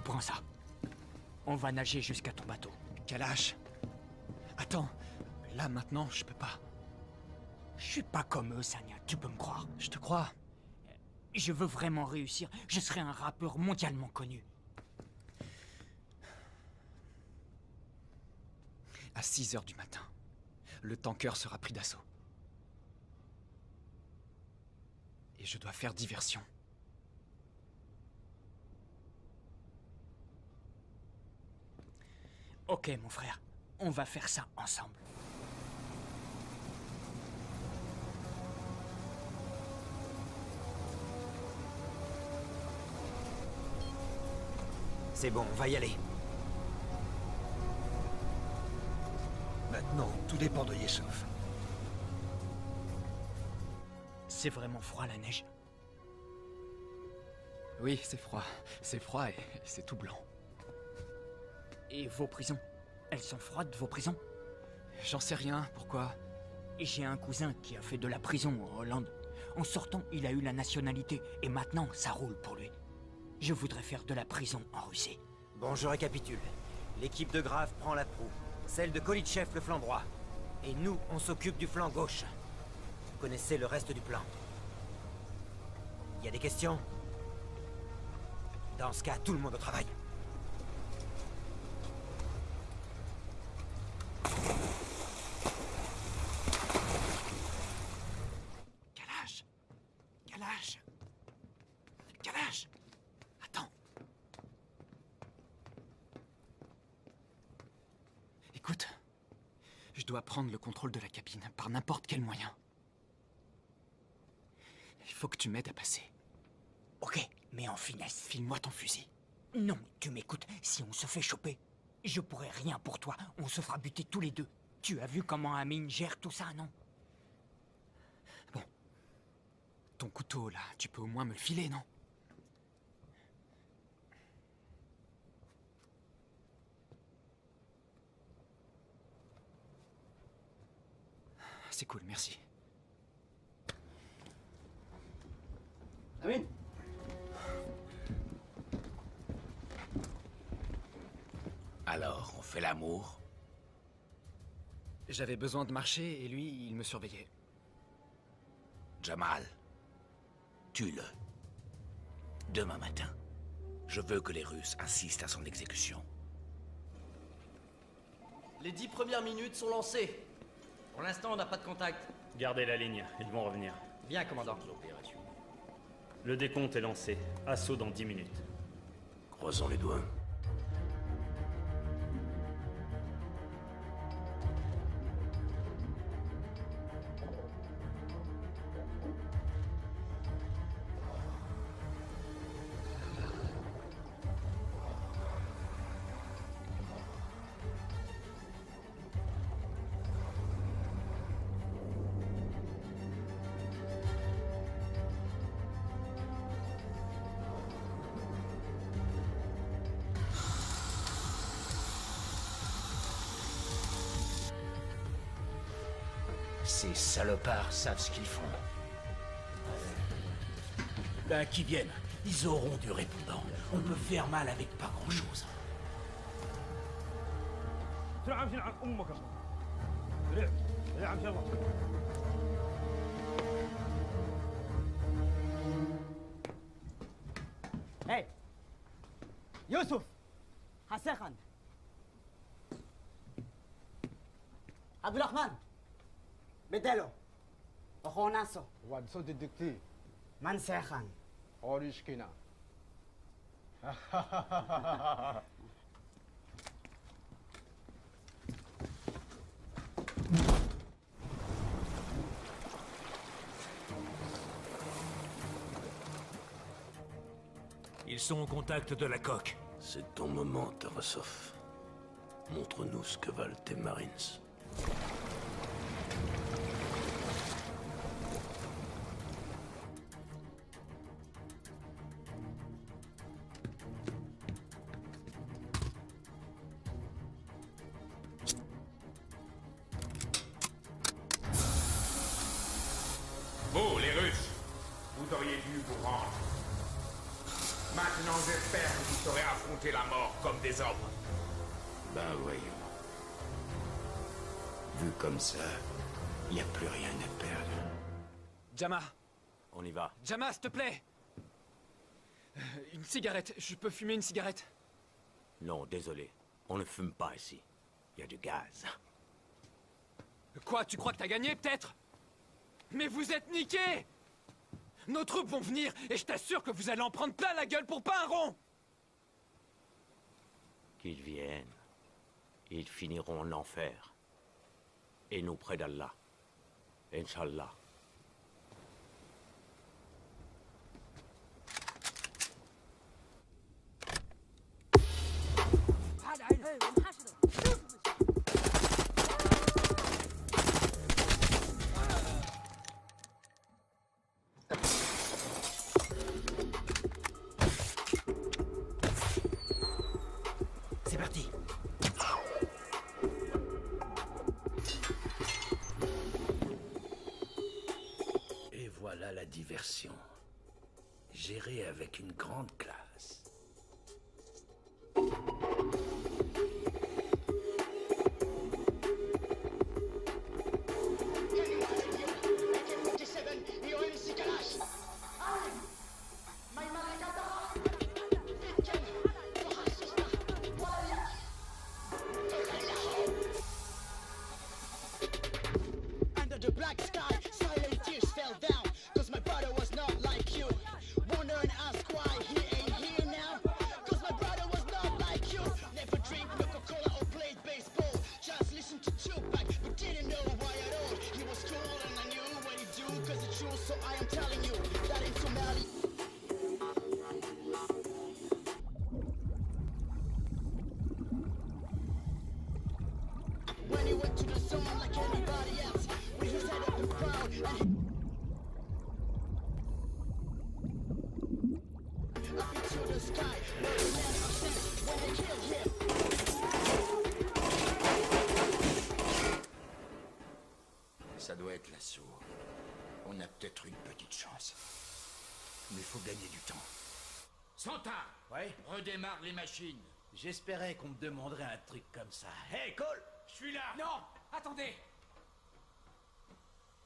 Prends ça. On va nager jusqu'à ton bateau. Kalash. Attends. Là, maintenant, je peux pas. Je suis pas comme eux, Sanya. Tu peux me croire. Je te crois. Je veux vraiment réussir. Je serai un rappeur mondialement connu. À 6 heures du matin, le tanker sera pris d'assaut. Et je dois faire diversion. Ok, mon frère. On va faire ça ensemble. C'est bon, on va y aller. Maintenant, tout dépend de Yesov. C'est vraiment froid, la neige. Oui, c'est froid. C'est froid et c'est tout blanc. Et vos prisons? Elles sont froides, vos prisons? J'en sais rien, pourquoi? J'ai un cousin qui a fait de la prison en Hollande. En sortant, il a eu la nationalité, et maintenant, ça roule pour lui. Je voudrais faire de la prison en Russie. Bon, je récapitule. L'équipe de Grave prend la proue, celle de Kolitchev le flanc droit. Et nous, on s'occupe du flanc gauche. Vous connaissez le reste du plan. Y a des questions? Dans ce cas, tout le monde au travail. Kalash! Attends. Écoute, je dois prendre le contrôle de la cabine par n'importe quel moyen. Il faut que tu m'aides à passer. Ok, mais en finesse. File-moi ton fusil. Non, tu m'écoutes. Si on se fait choper, je pourrai rien pour toi. On se fera buter tous les deux. Tu as vu comment Amine gère tout ça, non? Bon. Ton couteau, là, tu peux au moins me le filer, non? C'est cool, merci. Amine. Alors, on fait l'amour? J'avais besoin de marcher et lui, il me surveillait. Jamal, tue-le. Demain matin, je veux que les Russes insistent à son exécution. Les 10 premières minutes sont lancées. Pour l'instant, on n'a pas de contact. Gardez la ligne, ils vont revenir. Bien, commandant. Le décompte est lancé. Assaut dans 10 minutes. Croisons les doigts. Ces salopards savent ce qu'ils font. Ben, qu'ils viennent. Ils auront du répondant. On peut faire mal avec pas grand-chose. Hey Youssouf Hassan Khan Abdulrahman بدلو أخو ناسو واد صوت الدكتور Man Sekhan. Orishkina. Ils sont au contact de la coque. C'est ton moment, Tarasov. Montre-nous ce que valent tes Marines. Vous, les Russes, vous auriez dû vous rendre. Maintenant, j'espère que vous saurez affronter la mort comme des hommes. Ben voyons. Vu comme ça, il n'y a plus rien à perdre. Jama. On y va. Jama, s'il te plaît. Une cigarette. Je peux fumer une cigarette? Non, désolé. On ne fume pas ici. Il y a du gaz. Quoi, tu crois que t'as gagné, peut-être? Mais vous êtes niqués! Nos troupes vont venir, et je t'assure que vous allez en prendre plein la gueule pour pas un rond! Qu'ils viennent. Ils finiront en enfer. Et nous près d'Allah. Inch'Allah. C'est parti. Et voilà la diversion. Gérée avec une grande classe. Under the black sky, silent tears fell down. Cause my brother was not like you. Wonder and ask why he ain't here now. Cause my brother was not like you. Never drink Coca-Cola or played baseball. Just listen to Tupac, but didn't know why at all. He was cool and I knew what he'd do. Cause it's true, so I am telling you that in Somalia. When he went to the zone like anybody else, with his head up and proud, and up into the sky, where the man was sent when they killed him. Ça doit être l'assaut. On a peut-être une petite chance. Mais il faut gagner du temps. Santa! Ouais? Redémarre les machines. J'espérais qu'on me demanderait un truc comme ça. Hey, Cole! Je suis là! Non! Attendez!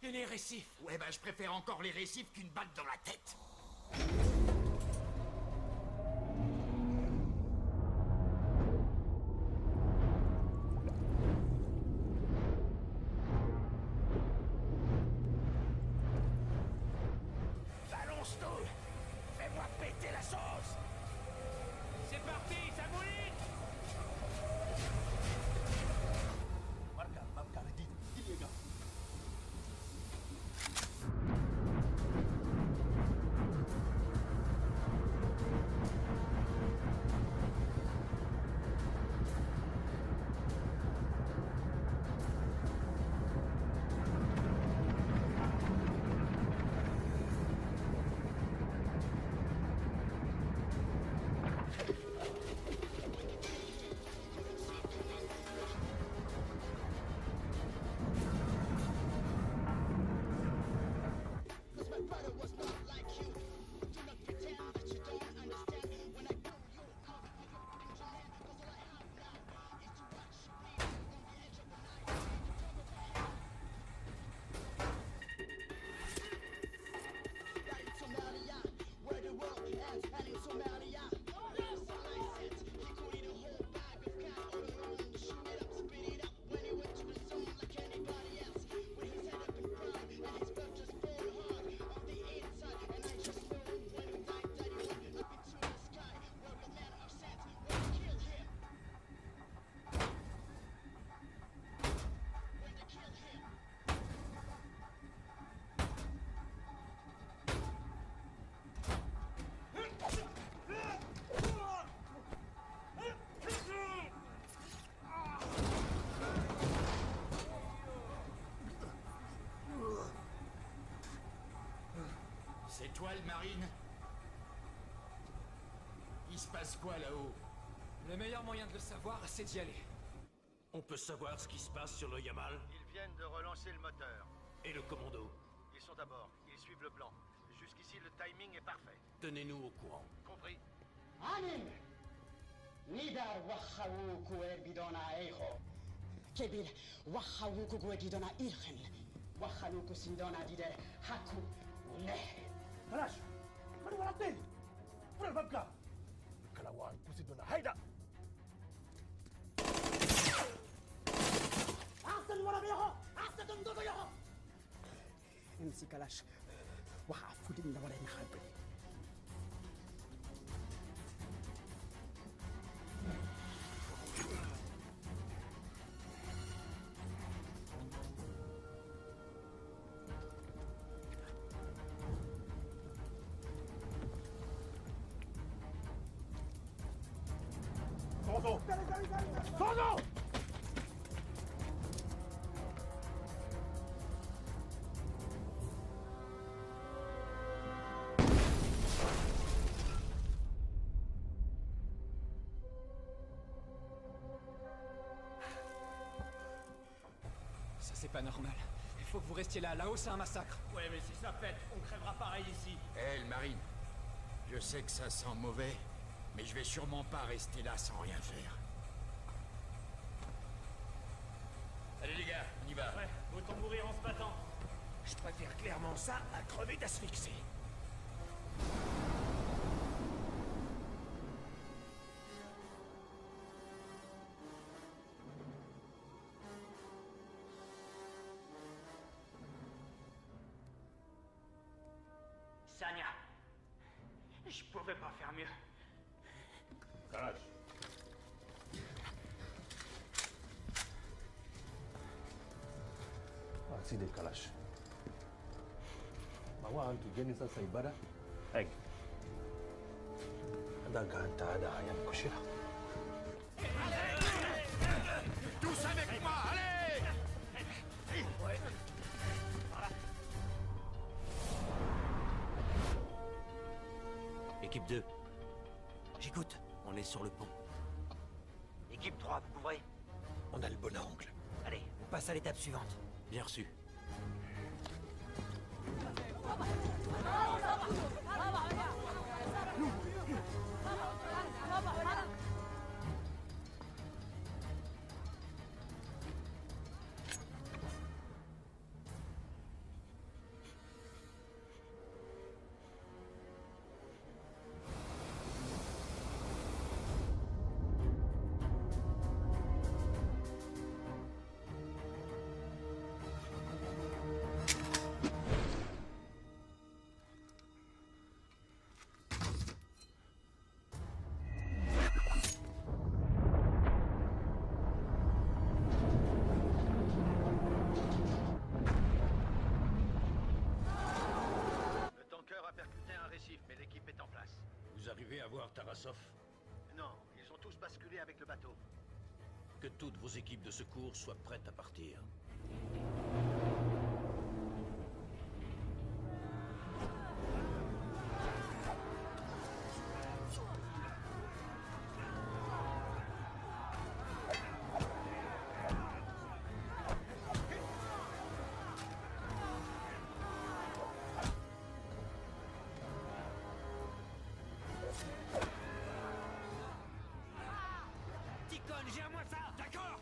Et les récifs? Ouais, bah je préfère encore les récifs qu'une balle dans la tête. Balance tout! Fais-moi péter la sauce! C'est parti, ça mouline! étoiles marines? Il se passe quoi là-haut? Le meilleur moyen de le savoir, c'est d'y aller. On peut savoir ce qui se passe sur le Yamal? Ils viennent de relancer le moteur. Et le commando? Ils sont à bord. Ils suivent le plan. Jusqu'ici, le timing est parfait. Tenez-nous au courant. Compris. Amin! Nidar wahawuku bidona eiho. Kebil wahawuku bidona irchen. Wahaluku sindona dide haku ne. خلاص من ورا الطين فين الفبكة كلاوان كوسيدونا هيدا أحسن ورا بيهو أحسن دندو يهو امسك كلاش وحافظ لنا ولا نخبي Sozo! Sozo! Ça, c'est pas normal. Il faut que vous restiez là. Là-haut, c'est un massacre. Ouais, mais si ça pète, on crèvera pareil ici. Hé, le marine. Je sais que ça sent mauvais, mais je vais sûrement pas rester là sans rien faire. Allez les gars, on y va. Ouais, autant mourir en se battant. Je préfère clairement ça à crever d'asphyxie. Sanya, je pouvais pas faire mieux. Kalash. Sidi Kalash. Bawa tugeni sasa ibada. Hey. Ada ganta ada ayam kushira. Tous avec moi, allez! Ouais. Équipe 2. J'écoute. On est sur le pont. Équipe 3, vous couvrez? On a le bon angle. Allez, on passe à l'étape suivante. Bien reçu. Mais l'équipe est en place. Vous arrivez à voir Tarasov? Non, ils ont tous basculé avec le bateau. Que toutes vos équipes de secours soient prêtes à partir. Ticone, gère-moi ça, d'accord?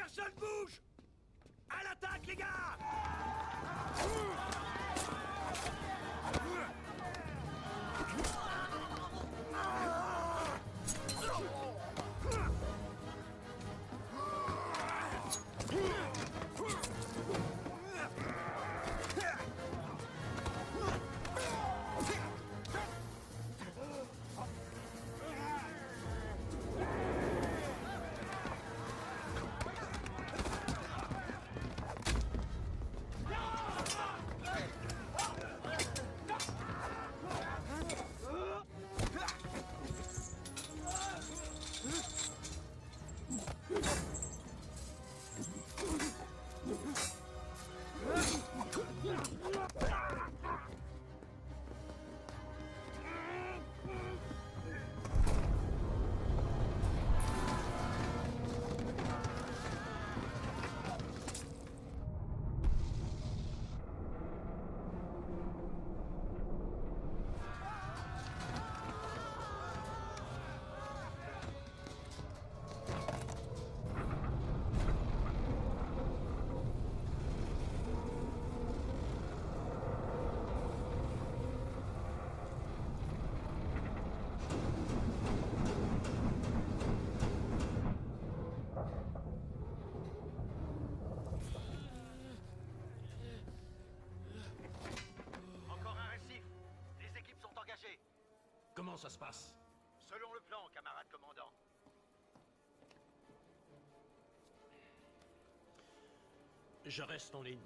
Personne bouge! À l'attaque, les gars! Comment ça se passe? Selon le plan, camarade commandant. Je reste en ligne.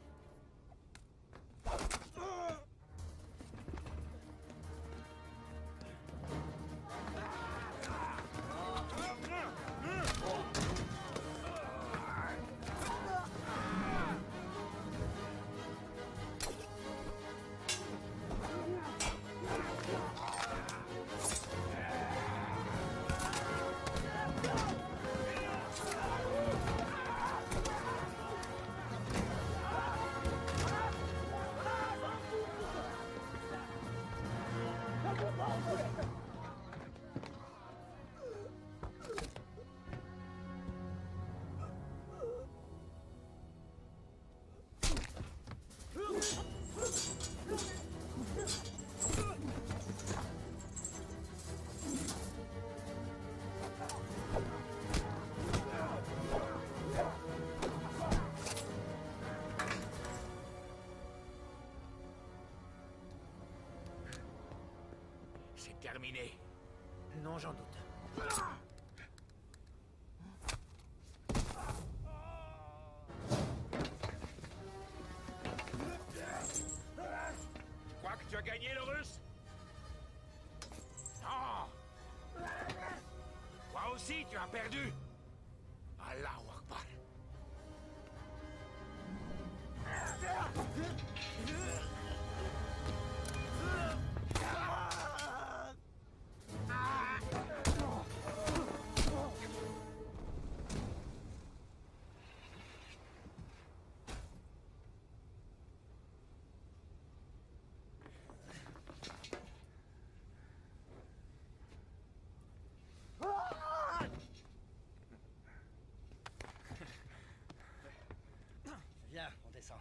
C'est terminé. Non, j'en doute. Tu crois que tu as gagné le russe? Non! Toi aussi, tu as perdu! Allahu Akbar! Viens, on descend.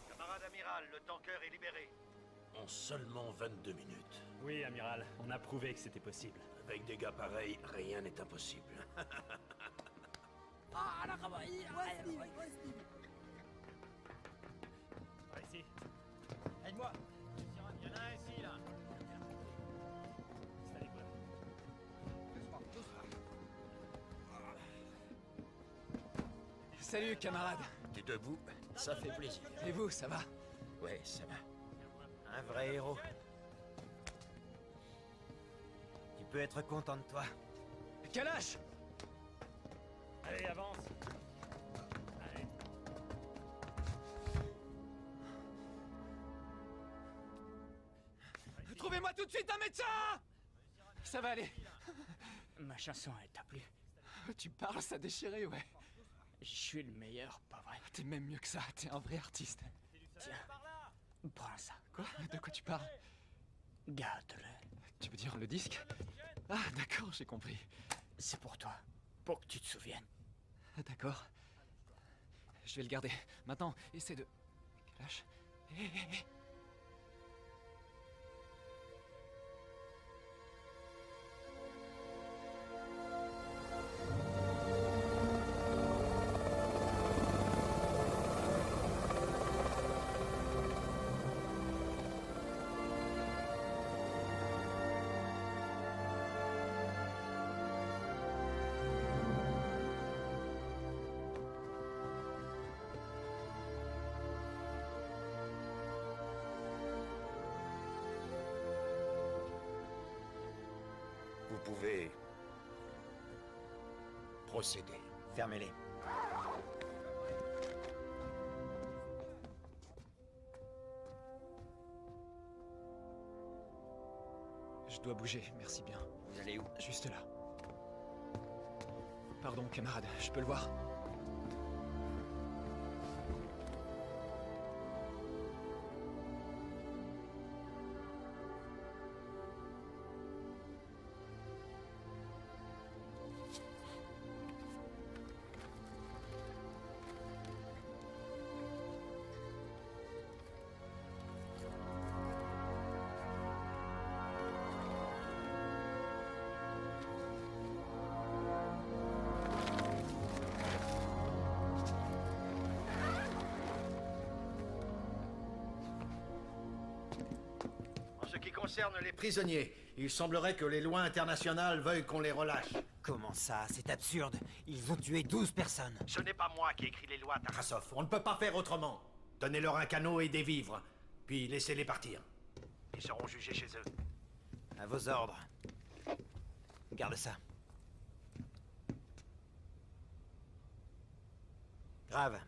Camarade amiral, le tanker est libéré. En seulement 22 minutes. Oui, amiral, on a prouvé que c'était possible. Avec des gars pareils, rien n'est impossible. Par ici. Aide-moi. Il y en a un ici, là. Installez-vous là. Salut, camarade. T'es debout? Ça fait plaisir. Et vous, ça va? Ouais, ça va. Un vrai héros. Tu peux être content de toi. Kalash! Allez, avance. Allez. Trouvez-moi tout de suite un médecin! Ça va aller. Ma chanson, elle t'a plu? Tu parles, ça déchiré, ouais. Je suis le meilleur, pas vrai? T'es même mieux que ça, t'es un vrai artiste. Tiens, prends ça. Quoi? De quoi tu parles? Garde-le. Tu veux dire le disque? Ah, d'accord, j'ai compris. C'est pour toi, pour que tu te souviennes. Ah, d'accord. Je vais le garder. Maintenant, essaie de... Lâche. Hé, hé, hé. Vous pouvez procéder. Fermez-les. Je dois bouger, merci bien. Vous allez où? Juste là. Pardon, camarade, je peux le voir? En ce qui concerne les prisonniers, il semblerait que les lois internationales veuillent qu'on les relâche. Comment ça? C'est absurde. Ils ont tué 12 personnes. Ce n'est pas moi qui écris les lois, Tarasov. On ne peut pas faire autrement. Donnez-leur un canot et des vivres, puis laissez-les partir. Ils seront jugés chez eux. À vos ordres. Garde ça. Grave.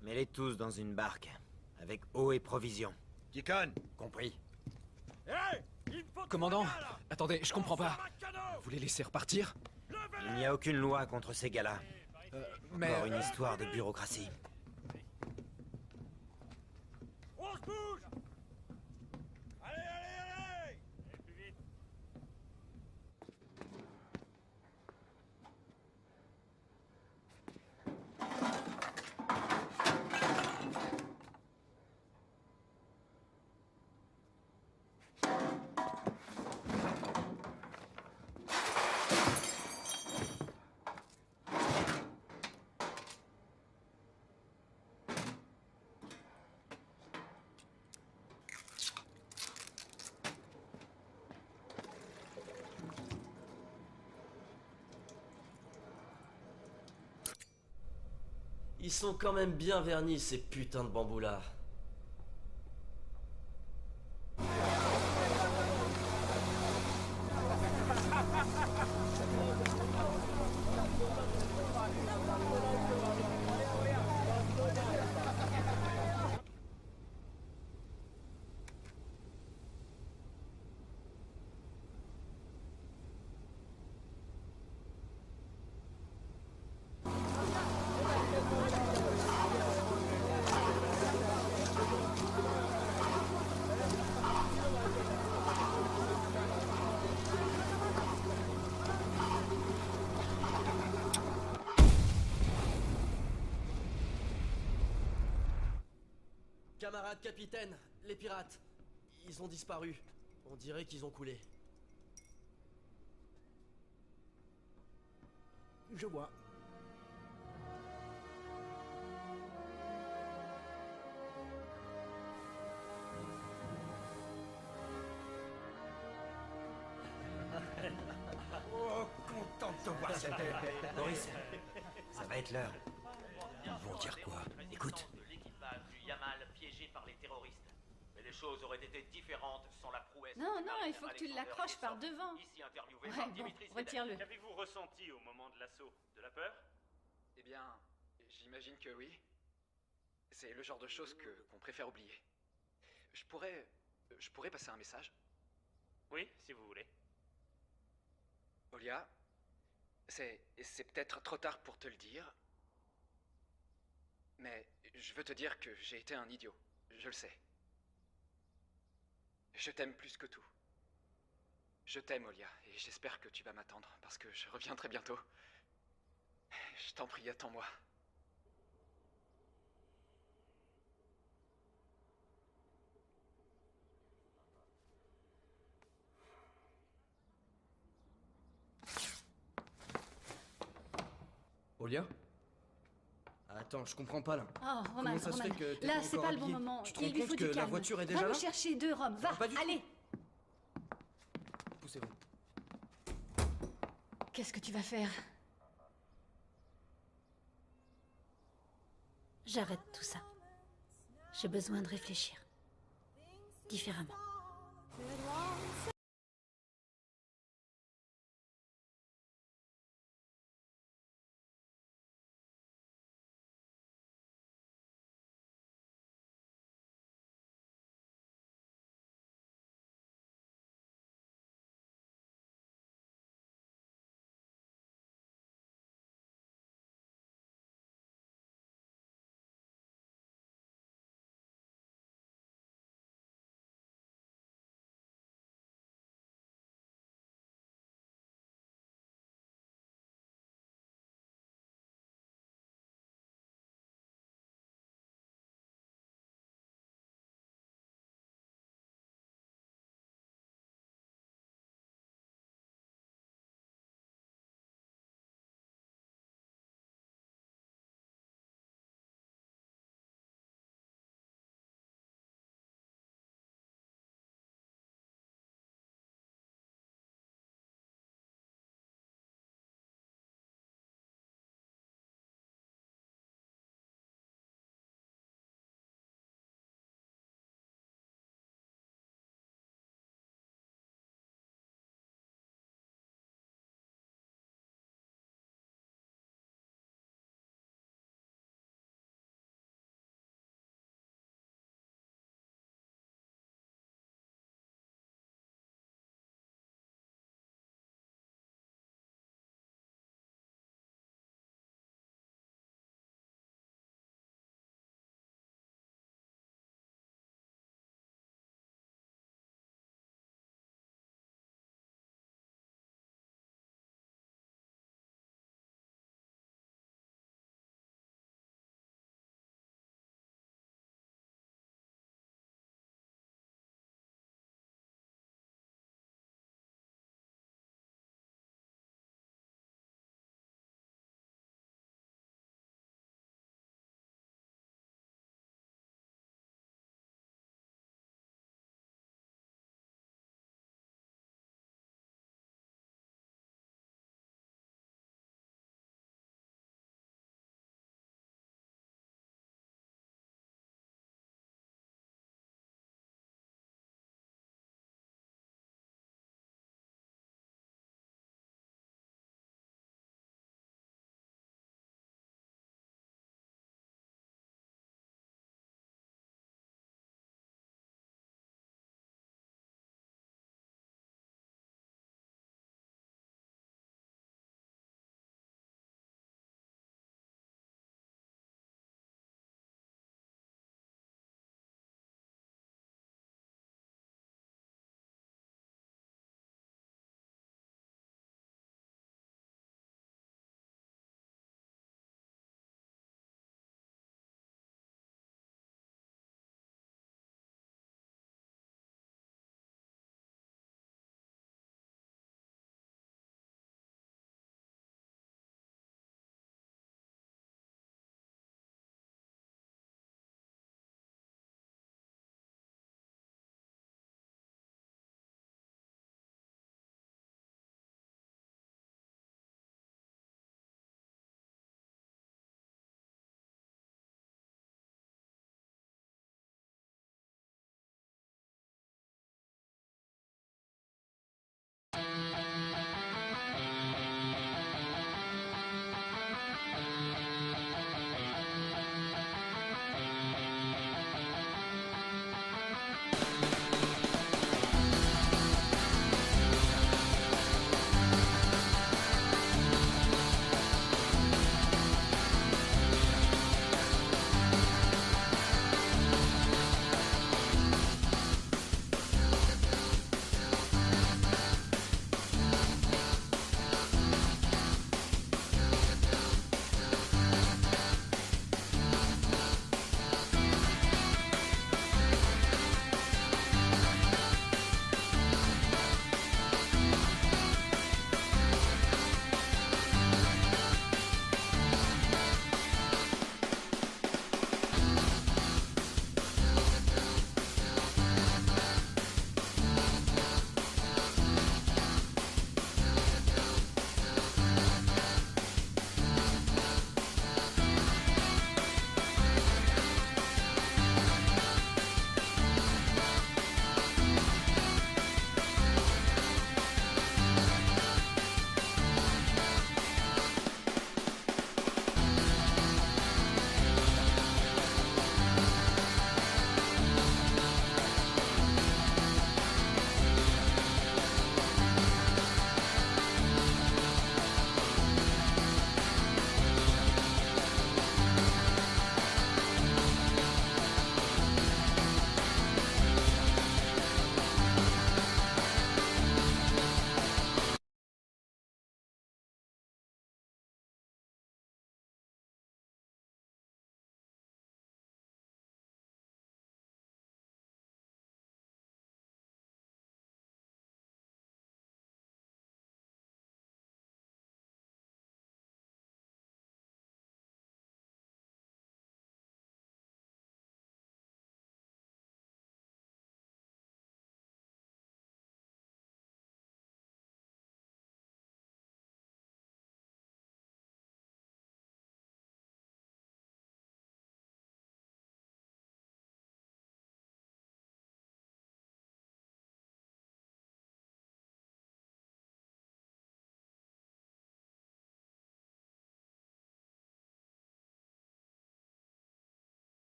Mets-les tous dans une barque, avec eau et provisions. Deacon! Compris. Commandant, attendez, je comprends pas. Vous les laissez repartir? Il n'y a aucune loi contre ces gars-là. Mais... Encore une histoire de bureaucratie. On se bouge! Allez, allez, allez! Et plus vite. Ils sont quand même bien vernis, ces putains de bambous-là. Camarade capitaine, les pirates, ils ont disparu. On dirait qu'ils ont coulé. Je vois. Oh, content de te voir, c'était... Boris, ça va être l'heure. Ils vont dire quoi? Écoute. De l'équipage du Yamal piégé par les terroristes. Mais les choses auraient été différentes sans la prouesse. Non, non, il faut que tu l'accroches par devant. Ici interviewé Ouais, par bon, Dimitri retire-le. Qu'avez-vous ressenti au moment de l'assaut? De la peur? Eh bien, j'imagine que oui. C'est le genre de choses qu'on préfère oublier. Je pourrais passer un message? Oui, si vous voulez. Olia, c'est peut-être trop tard pour te le dire, mais je veux te dire que j'ai été un idiot, je le sais. Je t'aime plus que tout. Je t'aime, Olia, et j'espère que tu vas m'attendre, parce que je reviens très bientôt. Je t'en prie, attends-moi. Olia? Attends, je comprends pas là. Oh, Roman, Comment ça se fait que t'es là, pas c'est encore pas le bon habillé? moment. Tu te rends Il lui compte faut que du la calme. voiture est déjà Va là? nous chercher 2, Rome. Va, Pas du tout. allez. Poussez-vous. Qu'est-ce que tu vas faire? J'arrête tout ça. J'ai besoin de réfléchir. Différemment.